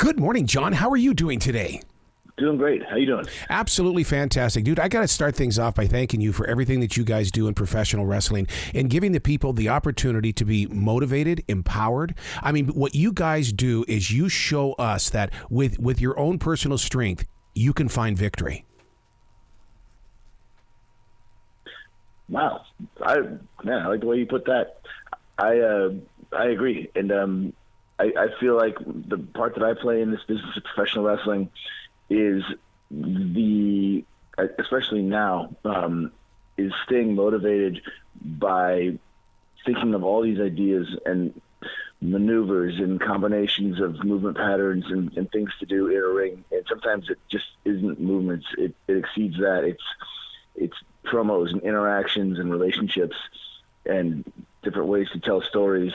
Good morning, John. How are you doing today? Doing great. How you doing? Absolutely fantastic. Dude, I got to start things off by thanking you for everything that you guys do in professional wrestling and giving the people the opportunity to be motivated, empowered. I mean, what you guys do is you show us that with your own personal strength, you can find victory. Wow. I like the way you put that. I agree. And I feel like the part that I play in this business of professional wrestling is especially now, is staying motivated by thinking of all these ideas and maneuvers and combinations of movement patterns and things to do in a ring. And sometimes it just isn't movements. It exceeds that. It's promos and interactions and relationships and different ways to tell stories,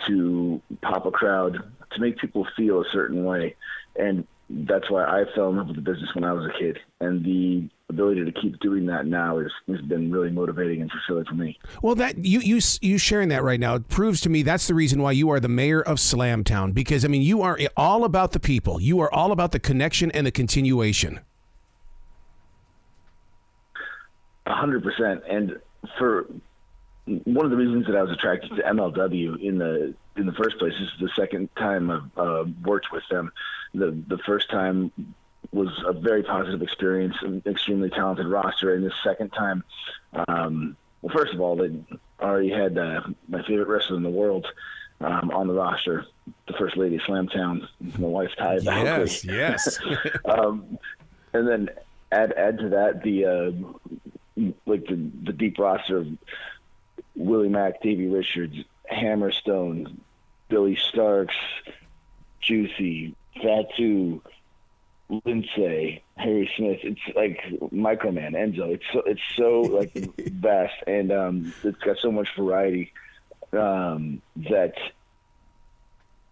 to pop a crowd, to make people feel a certain way. And that's why I fell in love with the business when I was a kid. And the ability to keep doing that now has been really motivating and fulfilling for me. Well, that you sharing that right now, it proves to me that's the reason why you are the mayor of Slamtown. Because, I mean, you are all about the people. You are all about the connection and the continuation. 100%. And for one of the reasons that I was attracted to MLW in the first place is the second time I've worked with them. The first time was a very positive experience, an extremely talented roster. And the second time, well, first of all, they already had my favorite wrestler in the world on the roster, the First Lady of Slamtown, my wife, Taya Valkyrie. Yes. And then add to that the deep roster of Willie Mack, Davey Richards, Hammerstone, Billy Starks, Juicy, Fatu, Lindsay, Harry Smith. It's like Microman, Enzo. It's so like vast, and it's got so much variety that,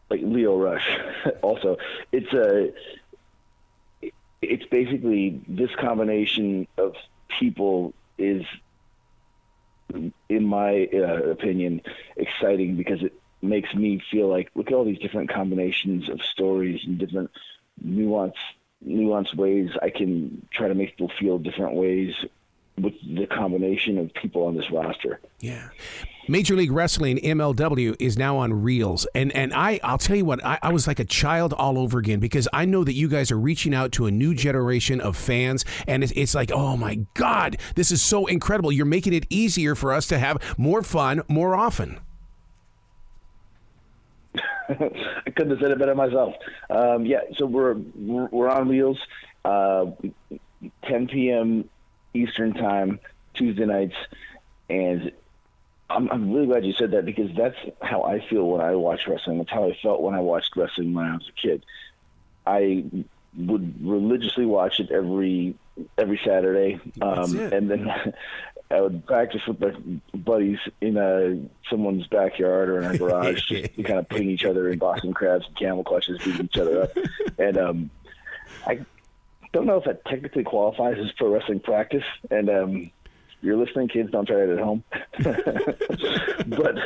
like Lio Rush. Also, it's basically this combination of people is, in my opinion, exciting because it makes me feel like, look at all these different combinations of stories and different nuanced ways I can try to make people feel different ways with the combination of people on this roster. Yeah. Major League Wrestling, MLW, is now on Reelz. And I'll tell you what, I was like a child all over again because I know that you guys are reaching out to a new generation of fans. And it's like, oh, my God, this is so incredible. You're making it easier for us to have more fun more often. I couldn't have said it better myself. So we're on Reelz, 10 p.m. Eastern time, Tuesday nights, and I'm really glad you said that because that's how I feel when I watch wrestling. That's how I felt when I watched wrestling when I was a kid. I would religiously watch it every Saturday, and then I would practice with my buddies in someone's backyard or in our garage, just kind of putting each other in Boston crabs and camel clutches, beating each other up. And I don't know if that technically qualifies as pro wrestling practice. And if you're listening, kids, don't try it at home. But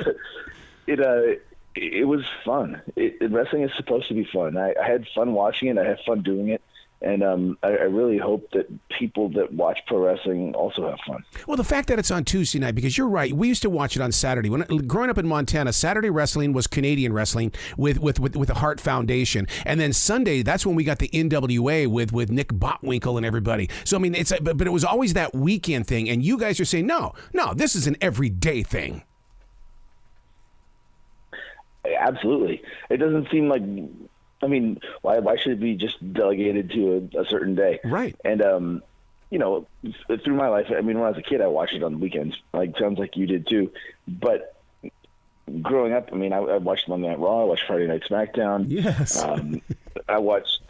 it was fun. Wrestling is supposed to be fun. I had fun watching it. I had fun doing it. And I really hope that people that watch pro wrestling also have fun. Well, the fact that it's on Tuesday night, because you're right, we used to watch it on Saturday. When growing up in Montana, Saturday wrestling was Canadian wrestling with the Hart Foundation, and then Sunday, that's when we got the NWA with Nick Botwinkle and everybody. So I mean, but it was always that weekend thing, and you guys are saying no, this is an everyday thing. Absolutely, it doesn't seem like. I mean, why should it be just delegated to a certain day? Right. And, through my life, I mean, when I was a kid, I watched it on the weekends. Like, sounds like you did too. But growing up, I mean, I watched Monday Night Raw, I watched Friday Night SmackDown. Yes. I watched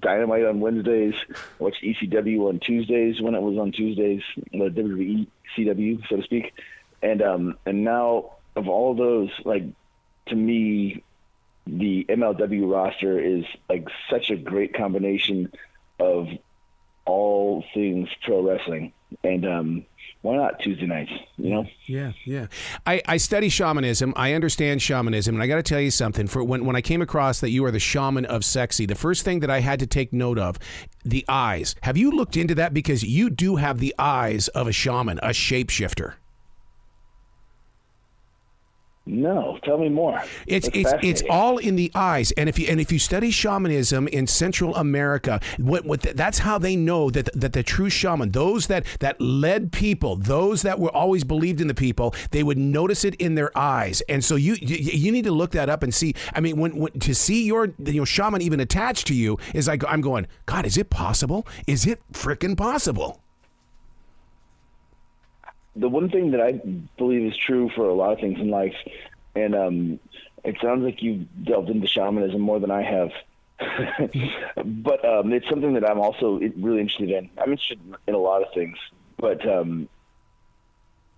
Dynamite on Wednesdays. I watched ECW on Tuesdays when it was on Tuesdays, the WWE CW, so to speak. And now, of all of those, like, to me, the MLW roster is like such a great combination of all things pro wrestling. And why not Tuesday nights, you know? Yeah, yeah. I study shamanism. I understand shamanism. And I got to tell you something. For when I came across that you are the shaman of sexy, the first thing that I had to take note of, the eyes. Have you looked into that? Because you do have the eyes of a shaman, a shapeshifter. No, tell me more. It's all in the eyes, and if you study shamanism in Central America, that's how they know that the true shaman, those that led people, those that were always believed in the people, they would notice it in their eyes, and so you need to look that up and see. I mean, when to see your shaman even attached to you is like I'm going, God, is it possible? Is it frickin' possible? The one thing that I believe is true for a lot of things in life, and it sounds like you've delved into shamanism more than I have, but it's something that I'm also really interested in. I'm interested in a lot of things, but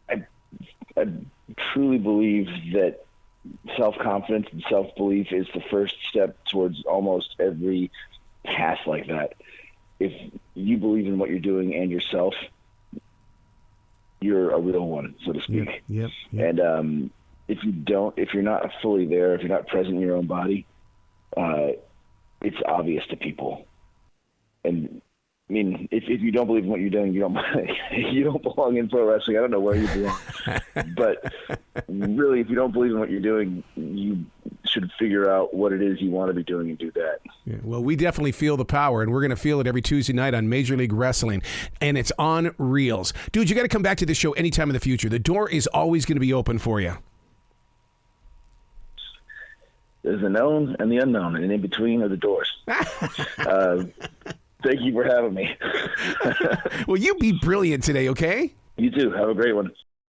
I truly believe that self-confidence and self-belief is the first step towards almost every path like that. If you believe in what you're doing and yourself, you're a real one, so to speak. Yep. And if you're not fully there, if you're not present in your own body, it's obvious to people. And I mean, if you don't believe in what you're doing, you don't belong in pro wrestling. I don't know where you belong, but really, if you don't believe in what you're doing, you should figure out what it is you want to be doing and do that. Yeah, well, we definitely feel the power, and we're going to feel it every Tuesday night on Major League Wrestling, and it's on Reelz. Dude, you got to come back to this show anytime in the future. The door is always going to be open for you. There's the known and the unknown, and in between are the doors. Thank you for having me. Well, you be brilliant today, okay? You too. Have a great one.